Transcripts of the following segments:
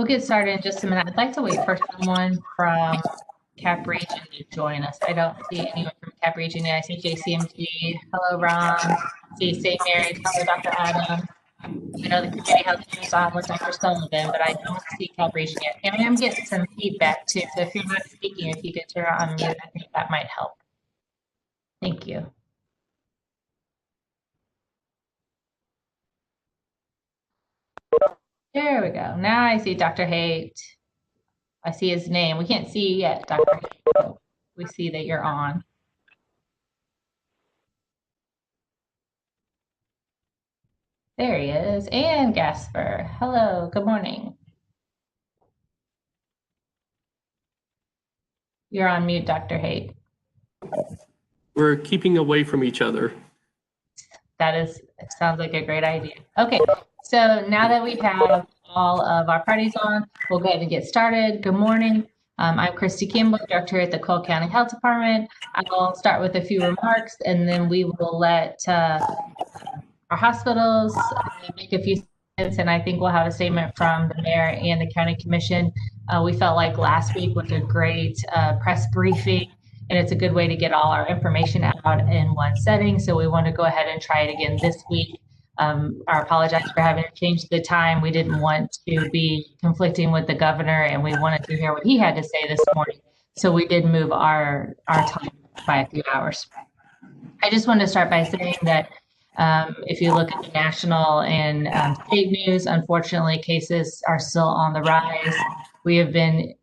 We'll get started in just a minute. I'd like to wait for someone from Cap Region to join us. I don't see anyone from Cap Region yet. I see JCMG. Hello, Ron. I see St. Mary's. Hello, Dr. Adam. I know the community health team is on with Dr. Sullivan, but I don't see Cap Region yet. And I am getting some feedback too. So if you're not speaking, if you could turn on mute, I think that might help. Thank you. There we go. Now I see Dr. Haight. I see his name. We can't see yet, Dr. Haight. We see that you're on. There he is. And Gasper. Hello. Good morning. You're on mute, Dr. Haight. We're keeping away from each other. It sounds like a great idea. Okay, so now that we have all of our parties on, we'll go ahead and get started. Good morning. I'm Christy Campbell, Director at the Cole County Health Department. I will start with a few remarks, and then we will let our hospitals make a few statements, and I think we'll have a statement from the mayor and the county commission. We felt like last week was a great press briefing, and it's a good way to get all our information out in one setting. So we want to go ahead and try it again this week. I apologize for having to change the time. We didn't want to be conflicting with the governor, and we wanted to hear what he had to say this morning. So we did move our time by a few hours. I just want to start by saying that if you look at the national and state news, unfortunately, cases are still on the rise. We have been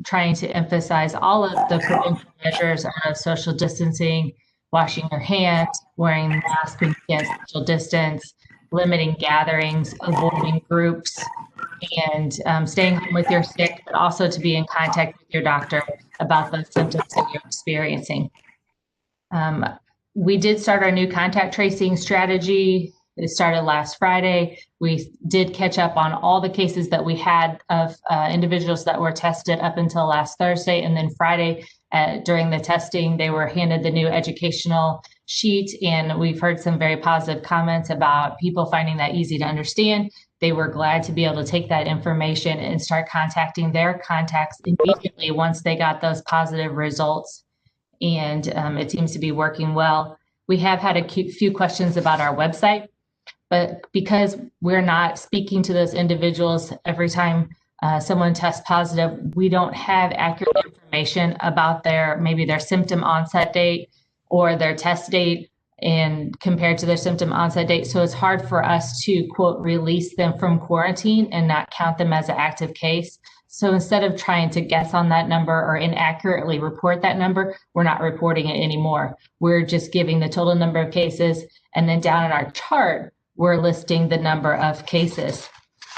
trying to emphasize all of the prevention measures of social distancing, washing your hands, wearing masks against social distance, limiting gatherings, avoiding groups, and staying home with your sick, but also to be in contact with your doctor about the symptoms that you're experiencing. We did start our new contact tracing strategy. It started last Friday. We did catch up on all the cases that we had of individuals that were tested up until last Thursday. And then Friday, during the testing, they were handed the new educational sheet. And we've heard some very positive comments about people finding that easy to understand. They were glad to be able to take that information and start contacting their contacts immediately once they got those positive results. And it seems to be working well. We have had a few questions about our website, but because we're not speaking to those individuals every time someone tests positive, we don't have accurate information about maybe their symptom onset date or their test date and compared to their symptom onset date. So it's hard for us to, quote, release them from quarantine and not count them as an active case. So instead of trying to guess on that number or inaccurately report that number, we're not reporting it anymore. We're just giving the total number of cases. And then down in our chart, we're listing the number of cases.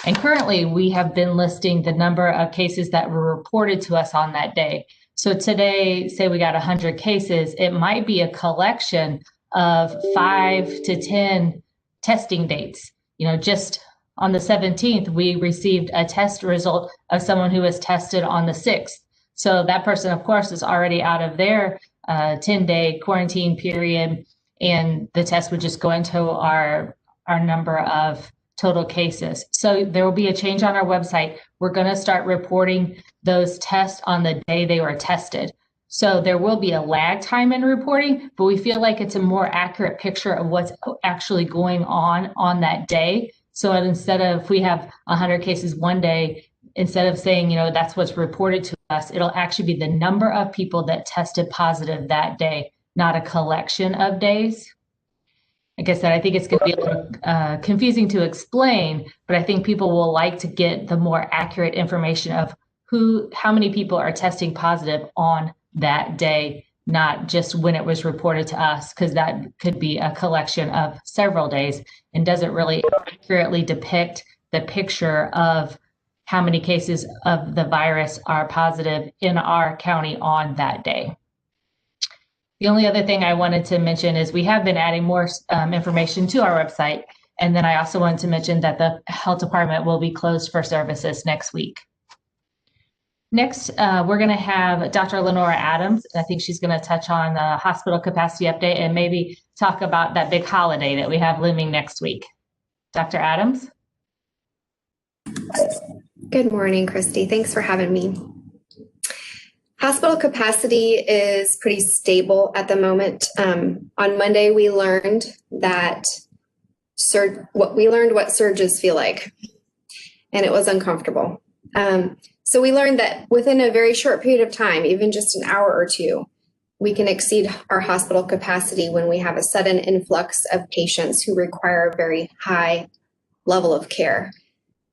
And currently we have been listing the number of cases that were reported to us on that day. So today, say we got 100 cases, it might be a collection of 5 to 10 testing dates. Just on the 17th, we received a test result of someone who was tested on the 6th. So that person, of course, is already out of their 10-day quarantine period, and the test would just go into our number of total cases. So there will be a change on our website. We're going to start reporting those tests on the day they were tested. So there will be a lag time in reporting, but we feel like it's a more accurate picture of what's actually going on that day. So instead of, if we have 100 cases one day, instead of saying, that's what's reported to us, it'll actually be the number of people that tested positive that day, not a collection of days. Like I said, I think it's going to be a little confusing to explain, but I think people will like to get the more accurate information of how many people are testing positive on that day, not just when it was reported to us, because that could be a collection of several days and doesn't really accurately depict the picture of how many cases of the virus are positive in our county on that day. The only other thing I wanted to mention is we have been adding more information to our website. And then I also wanted to mention that the health department will be closed for services next week. Next, we're going to have Dr. Lenora Adams. I think she's going to touch on the hospital capacity update and maybe talk about that big holiday that we have looming next week. Dr. Adams? Good morning, Christy. Thanks for having me. Hospital capacity is pretty stable at the moment. On Monday, we learned that what surges feel like, and it was uncomfortable. So we learned that within a very short period of time, even just an hour or two, we can exceed our hospital capacity when we have a sudden influx of patients who require a very high level of care.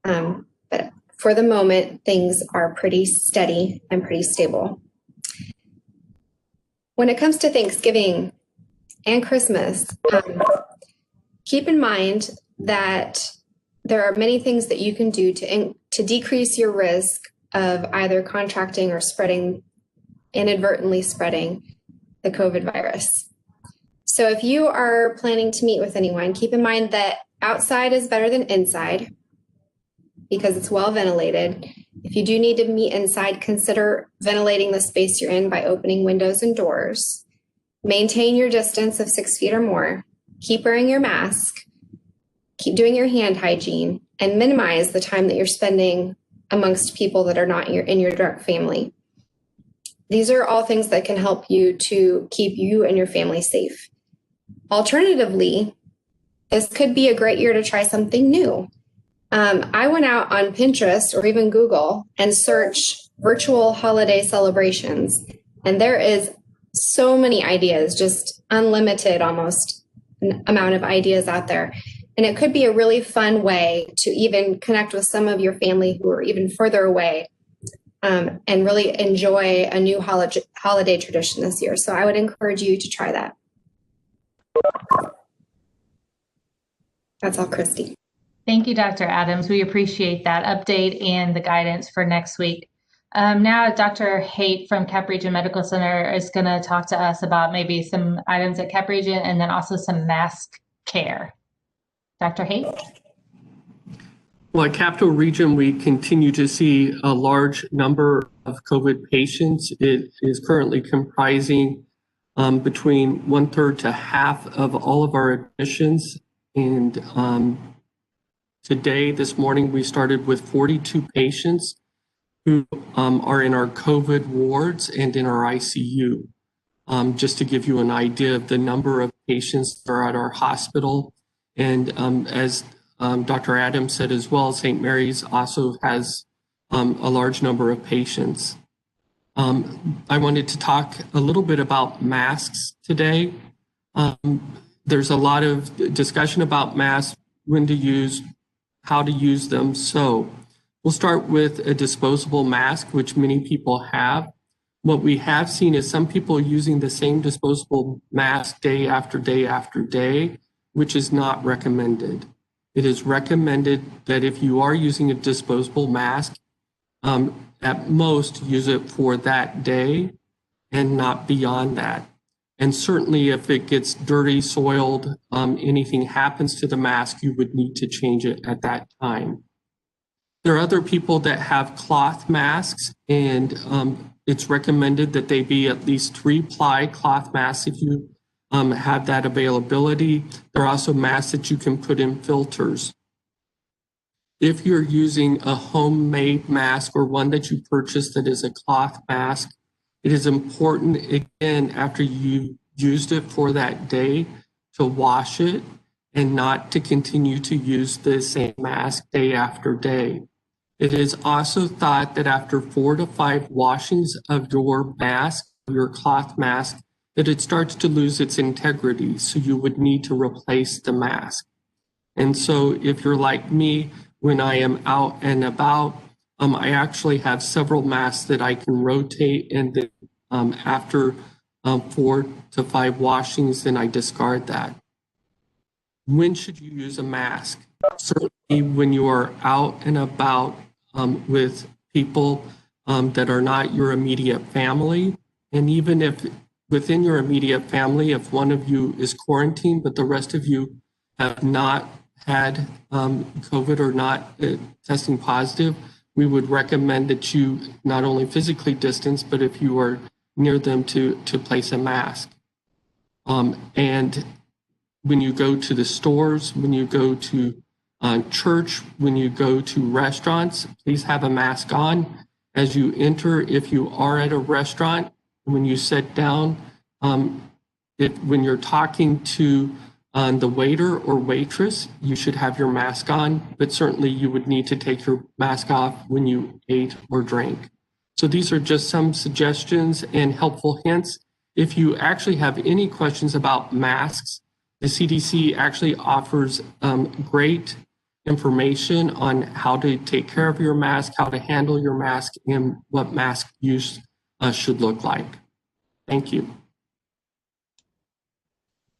But for the moment, things are pretty steady and pretty stable. When it comes to Thanksgiving and Christmas, keep in mind that there are many things that you can do to decrease your risk of either contracting or inadvertently spreading the COVID virus. So if you are planning to meet with anyone, keep in mind that outside is better than inside because it's well ventilated. If you do need to meet inside, consider ventilating the space you're in by opening windows and doors. Maintain your distance of 6 feet or more. Keep wearing your mask. Keep doing your hand hygiene and minimize the time that you're spending amongst people that are not in your direct family. These are all things that can help you to keep you and your family safe. Alternatively, this could be a great year to try something new. I went out on Pinterest or even Google and searched virtual holiday celebrations, and there is so many ideas, just unlimited almost amount of ideas out there. And it could be a really fun way to even connect with some of your family who are even further away and really enjoy a new holiday tradition this year. So I would encourage you to try that. That's all, Christy. Thank you, Dr. Adams. We appreciate that update and the guidance for next week. Now, Dr. Haight from Cap Region Medical Center is going to talk to us about maybe some items at Cap Region and then also some mask care. Dr. Haight? Well, at Capital Region, we continue to see a large number of COVID patients. It is currently comprising between 1/3 to half of all of our admissions. And today, this morning, we started with 42 patients who are in our COVID wards and in our ICU. Just to give you an idea of the number of patients that are at our hospital. And as Dr. Adams said as well, St. Mary's also has a large number of patients. I wanted to talk a little bit about masks today. There's a lot of discussion about masks, when to use, how to use them. So we'll start with a disposable mask, which many people have. What we have seen is some people using the same disposable mask day after day after day, which is not recommended. It is recommended that if you are using a disposable mask, at most use it for that day and not beyond that. And certainly if it gets dirty, soiled, anything happens to the mask, you would need to change it at that time. There are other people that have cloth masks, and it's recommended that they be at least 3-ply cloth masks if you have that availability. There are also masks that you can put in filters. If you're using a homemade mask or one that you purchased that is a cloth mask, it is important, again, after you used it for that day, to wash it and not to continue to use the same mask day after day. It is also thought that after 4 to 5 washings of your mask, your cloth mask, that it starts to lose its integrity, so you would need to replace the mask. And so if you're like me, when I am out and about, I actually have several masks that I can rotate, and then after 4 to 5 washings, then I discard that. When should you use a mask? Certainly when you are out and about with people that are not your immediate family. And even if within your immediate family, if one of you is quarantined, but the rest of you have not had COVID or not testing positive, we would recommend that you not only physically distance, but if you are near them to place a mask. And when you go to the stores, when you go to Church, when you go to restaurants, please have a mask on. As you enter, if you are at a restaurant, when you sit down, when you're talking to the waiter or waitress, you should have your mask on, but certainly you would need to take your mask off when you ate or drank. So these are just some suggestions and helpful hints. If you actually have any questions about masks, the CDC actually offers great information on how to take care of your mask, how to handle your mask, and what mask use should look like. Thank you.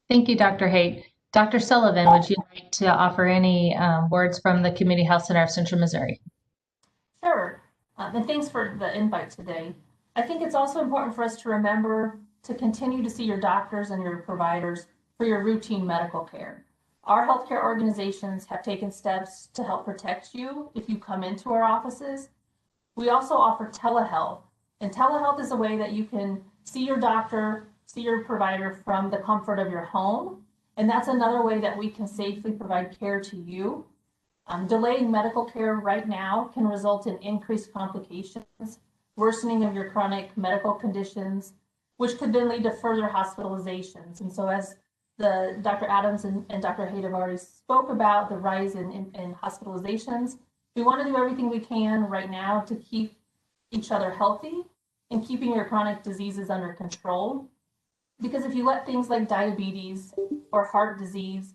Thank you, Dr. Haight. Dr. Sullivan, would you like to offer any words from the Community Health Center of Central Missouri? Sure, and thanks for the invite today. I think it's also important for us to remember to continue to see your doctors and your providers for your routine medical care. Our healthcare organizations have taken steps to help protect you if you come into our offices. We also offer telehealth, and telehealth is a way that you can see your doctor, see your provider from the comfort of your home, and that's another way that we can safely provide care to you. Delaying medical care right now can result in increased complications, worsening of your chronic medical conditions, which could then lead to further hospitalizations. And so as Dr. Adams and Dr. Haight have already spoke about the rise in hospitalizations, we want to do everything we can right now to keep each other healthy and keeping your chronic diseases under control. Because if you let things like diabetes or heart disease,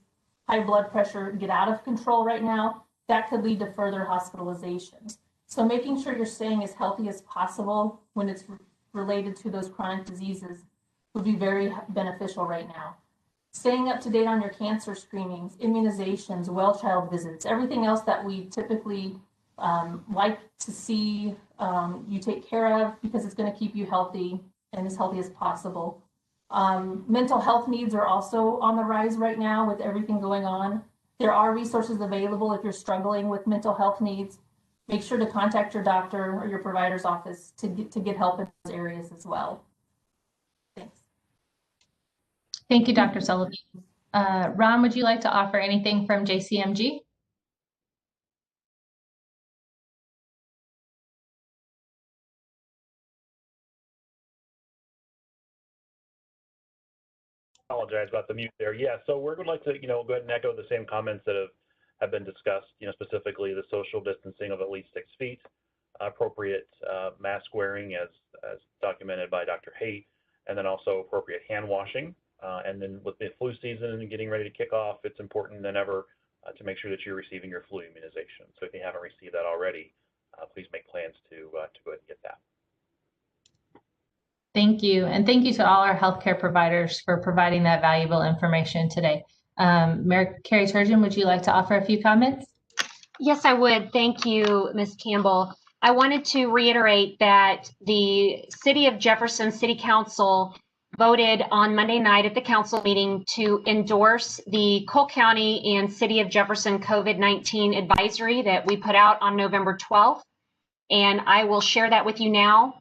high blood pressure get out of control right now, that could lead to further hospitalizations. So making sure you're staying as healthy as possible when it's related to those chronic diseases would be very beneficial right now. Staying up to date on your cancer screenings, immunizations, well child visits, everything else that we typically like to see you take care of because it's going to keep you healthy and as healthy as possible. Mental health needs are also on the rise right now with everything going on. There are resources available if you're struggling with mental health needs. Make sure to contact your doctor or your provider's office to get help in those areas as well. Thanks. Thank you, Dr. Sullivan. Ron, would you like to offer anything from JCMG? Apologize about the mute there. Yeah, so we're going to like to, go ahead and echo the same comments that have been discussed, specifically the social distancing of at least 6 feet, appropriate mask wearing as documented by Dr. Haight, and then also appropriate hand washing. And then with the flu season and getting ready to kick off, it's important than ever to make sure that you're receiving your flu immunization. So if you haven't received that already, please make plans to go ahead and get that. Thank you. And thank you to all our healthcare providers for providing that valuable information today. Mayor Carrie Turgeon, would you like to offer a few comments? Yes, I would. Thank you, Ms. Campbell. I wanted to reiterate that the City of Jefferson City Council voted on Monday night at the council meeting to endorse the Cole County and City of Jefferson COVID-19 advisory that we put out on November 12th. And I will share that with you now.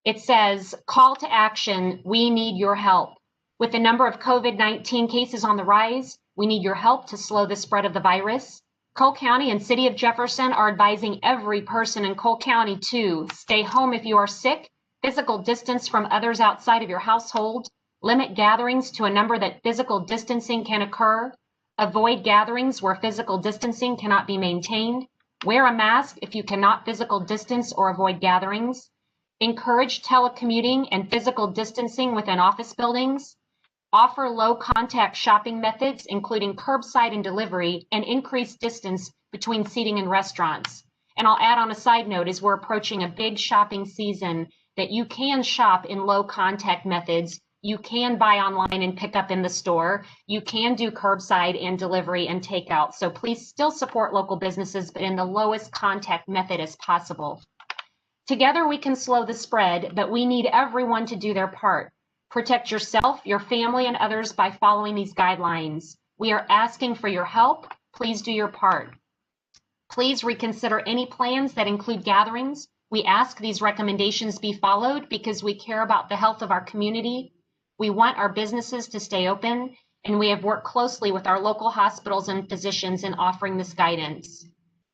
It says, call to action, we need your help. With the number of COVID-19 cases on the rise, we need your help to slow the spread of the virus. Cole County and City of Jefferson are advising every person in Cole County to stay home if you are sick, physical distance from others outside of your household, limit gatherings to a number that physical distancing can occur, avoid gatherings where physical distancing cannot be maintained, wear a mask if you cannot physical distance or avoid gatherings, encourage telecommuting and physical distancing within office buildings, offer low contact shopping methods, including curbside and delivery, and increase distance between seating and restaurants. And I'll add on a side note, as we're approaching a big shopping season, that you can shop in low contact methods. You can buy online and pick up in the store. You can do curbside and delivery and takeout. So please still support local businesses, but in the lowest contact method as possible. Together we can slow the spread, but we need everyone to do their part. Protect yourself, your family, and others by following these guidelines. We are asking for your help. Please do your part. Please reconsider any plans that include gatherings. We ask these recommendations be followed because we care about the health of our community. We want our businesses to stay open, and we have worked closely with our local hospitals and physicians in offering this guidance.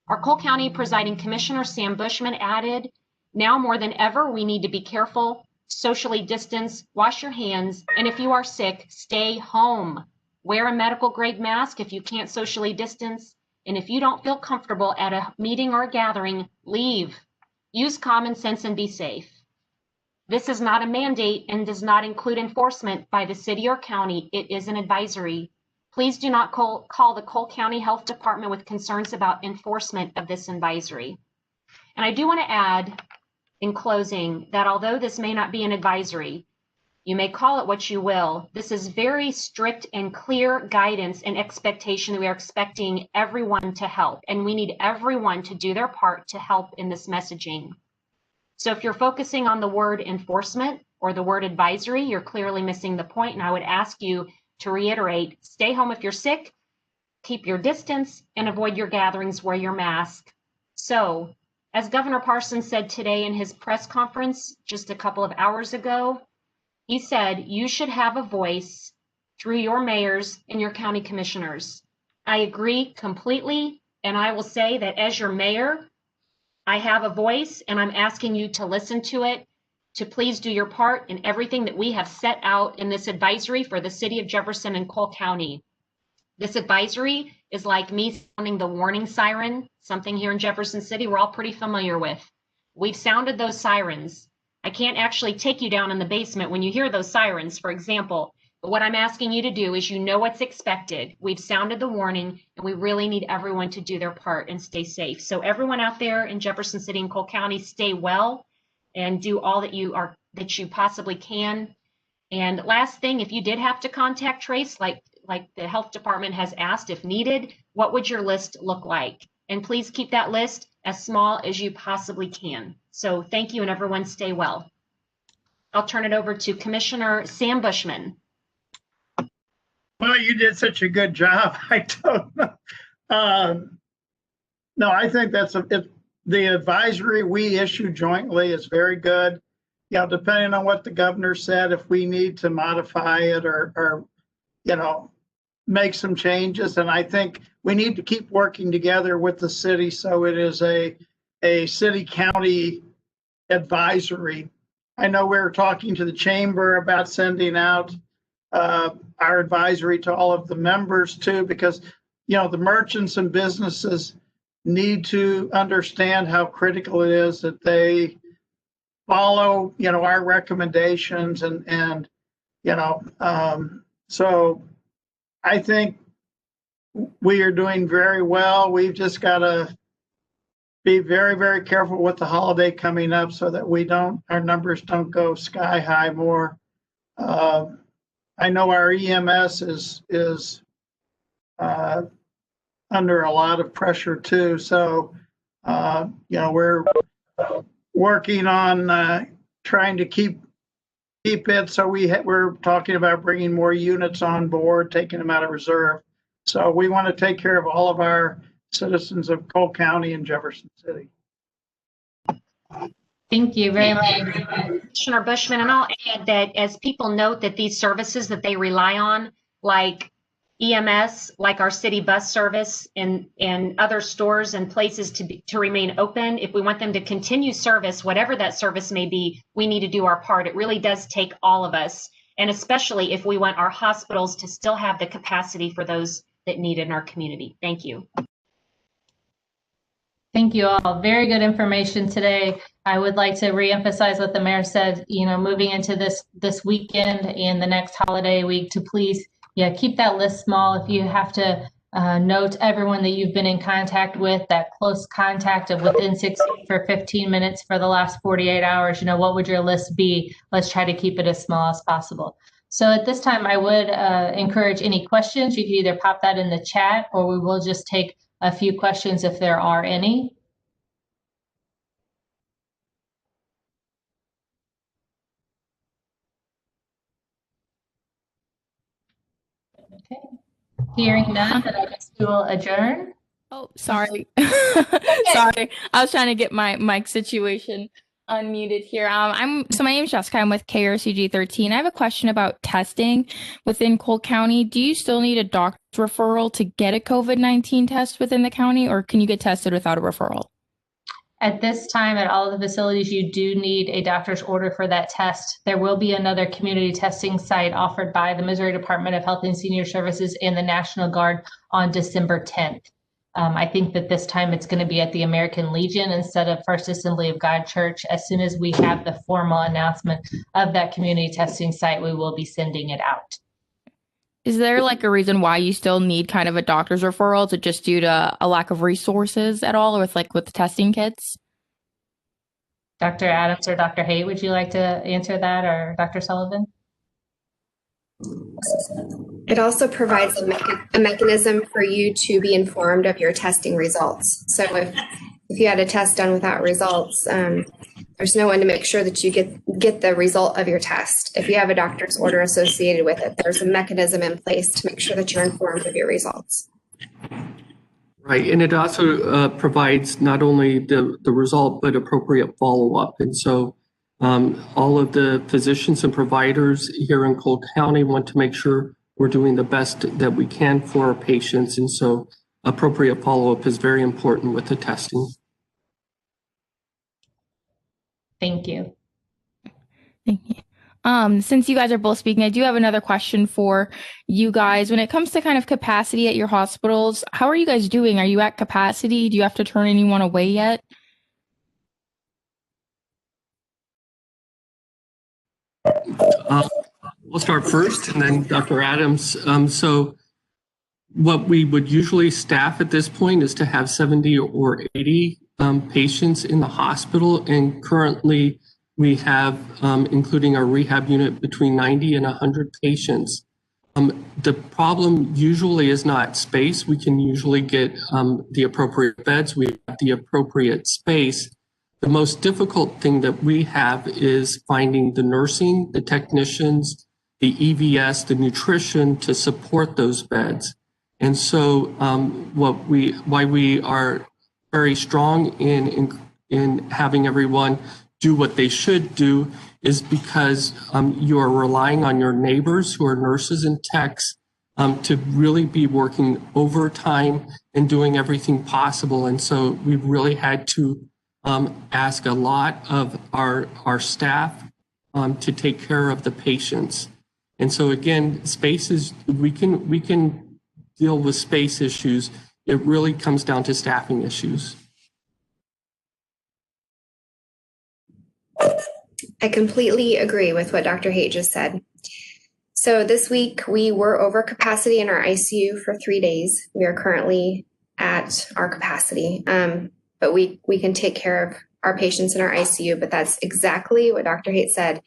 Our Cole County Presiding Commissioner, Sam Bushman, added, "Now more than ever, we need to be careful, socially distance, wash your hands, and if you are sick, stay home. Wear a medical grade mask if you can't socially distance, and if you don't feel comfortable at a meeting or a gathering, leave. Use common sense and be safe." This is not a mandate and does not include enforcement by the city or county. It is an advisory. Please do not call the Cole County Health Department with concerns about enforcement of this advisory. And I do want to add in closing that although this may not be an advisory, you may call it what you will, this is very strict and clear guidance and expectation that we are expecting everyone to help, and we need everyone to do their part to help in this messaging. So if you're focusing on the word enforcement or the word advisory, you're clearly missing the point, and I would ask you to reiterate, stay home if you're sick, keep your distance, and avoid your gatherings, wear your mask. So, as Governor Parson said today in his press conference just a couple of hours ago, he said you should have a voice through your mayors and your county commissioners. I agree completely, and I will say that as your mayor, I have a voice, and I'm asking you to listen to it, to please do your part in everything that we have set out in this advisory for the city of Jefferson and Cole County. This advisory is like me sounding the warning siren, something here in Jefferson City we're all pretty familiar with. We've sounded those sirens. I can't actually take you down in the basement when you hear those sirens, for example, but what I'm asking you to do is you know what's expected. We've sounded the warning, and we really need everyone to do their part and stay safe. So everyone out there in Jefferson City and Cole County, stay well and do all that you possibly can. And last thing, if you did have to contact trace, like the health department has asked if needed, what would your list look like? And please keep that list as small as you possibly can. So thank you, and everyone stay well. I'll turn it over to Commissioner Sam Bushman. Well, you did such a good job. I don't know. No, I think the advisory we issue jointly is very good. You know, depending on what the governor said, if we need to modify it or you know, make some changes. And I think we need to keep working together with the city. So it is a city county advisory. I know we were talking to the chamber about sending out our advisory to all of the members too, because, you know, the merchants and businesses need to understand how critical it is that they follow, you know, our recommendations and you know, so I think we are doing very well. We've just got to be very, very careful with the holiday coming up so that our numbers don't go sky high more. I know our EMS is under a lot of pressure too. So, you know, we're working on trying to keep it. So we're talking about bringing more units on board, taking them out of reserve. So we want to take care of all of our citizens of Cole County and Jefferson City. Thank you very much. Commissioner Bushman, and I'll add that as people note that these services that they rely on, like EMS, like our city bus service and other stores and places to remain open, if we want them to continue service, whatever that service may be, we need to do our part. It really does take all of us, and especially if we want our hospitals to still have the capacity for those that need it in our community. Thank you. Thank you all. Very good information today. I would like to reemphasize what the mayor said, you know, moving into this weekend and the next holiday week to please, keep that list small. If you have to note everyone that you've been in contact with, that close contact of within 6 feet for 15 minutes for the last 48 hours, you know, what would your list be? Let's try to keep it as small as possible. So at this time, I would encourage any questions. You can either pop that in the chat or we will just take a few questions if there are any. Okay. Hearing none, then I guess we will adjourn. Oh, sorry. Sorry. I was trying to get my mic situation. unmuted here. So my name is Jessica. I'm with KRCG 13. I have a question about testing within Cole County. Do you still need a doctor's referral to get a COVID-19 test within the county, or can you get tested without a referral? At this time, at all of the facilities, you do need a doctor's order for that test. There will be another community testing site offered by the Missouri Department of Health and Senior Services and the National Guard on December 10th. I think that this time it's going to be at the American Legion instead of First Assembly of God Church. As soon as we have the formal announcement of that community testing site, we will be sending it out. Is there like a reason why you still need kind of a doctor's referral? Is it just due to a lack of resources at all with the testing kits? Dr. Adams or Dr. Haight, would you like to answer that, or Dr. Sullivan? It also provides a mechanism for you to be informed of your testing results. So if you had a test done without results, there's no one to make sure that you get the result of your test. If you have a doctor's order associated with it, there's a mechanism in place to make sure that you're informed of your results. Right, and it also provides not only the result, but appropriate follow-up. And so all of the physicians and providers here in Cole County want to make sure we're doing the best that we can for our patients. And so appropriate follow-up is very important with the testing. Thank you. Thank you. Since you guys are both speaking, I do have another question for you guys. When it comes to kind of capacity at your hospitals, how are you guys doing? Are you at capacity? Do you have to turn anyone away yet? We'll start first and then Dr. Adams. So what we would usually staff at this point is to have 70 or 80 patients in the hospital, and currently we have, including our rehab unit, between 90 and 100 patients. The problem usually is not space. We can usually get the appropriate beds. We have the appropriate space. The most difficult thing that we have is finding the nursing, the technicians, the EVS, the nutrition to support those beds. And so why we are very strong in having everyone do what they should do is because you are relying on your neighbors who are nurses and techs to really be working overtime and doing everything possible. And so we've really had to ask a lot of our staff to take care of the patients. And so again, spaces, we can deal with space issues. It really comes down to staffing issues. I completely agree with what Dr. Haight just said. So this week we were over capacity in our ICU for 3 days. We are currently at our capacity, but we can take care of our patients in our ICU. But that's exactly what Dr. Haight said,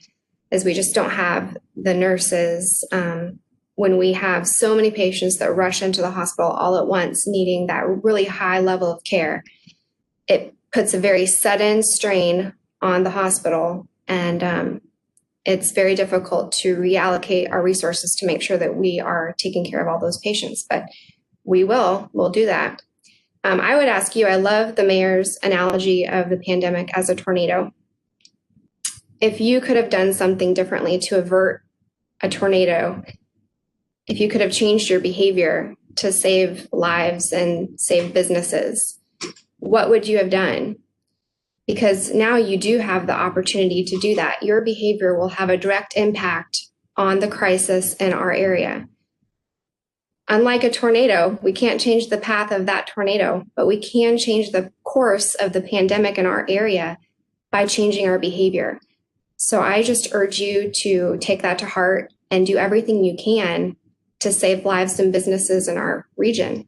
is we just don't have the nurses when we have so many patients that rush into the hospital all at once, needing that really high level of care. It puts a very sudden strain on the hospital, and it's very difficult to reallocate our resources to make sure that we are taking care of all those patients, but we'll do that. I would ask you, I love the mayor's analogy of the pandemic as a tornado. If you could have done something differently to avert a tornado, if you could have changed your behavior to save lives and save businesses, what would you have done? Because now you do have the opportunity to do that. Your behavior will have a direct impact on the crisis in our area. Unlike a tornado, we can't change the path of that tornado, but we can change the course of the pandemic in our area by changing our behavior. So I just urge you to take that to heart and do everything you can to save lives and businesses in our region.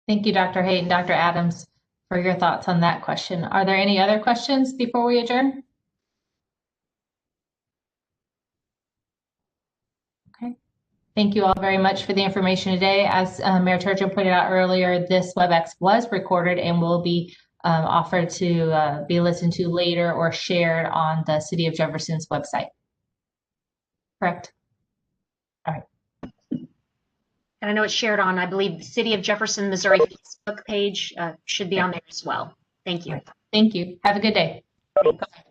Thank you, Dr. Haight and Dr. Adams, for your thoughts on that question. Are there any other questions before we adjourn? Okay. Thank you all very much for the information today. As Mayor Turgeon pointed out earlier, this WebEx was recorded and will be offered to be listened to later or shared on the City of Jefferson's website. Correct? All right. And I know it's shared on, I believe, the City of Jefferson, Missouri Facebook page should be on there as well. Thank you. Thank you. Have a good day. Thanks. Bye.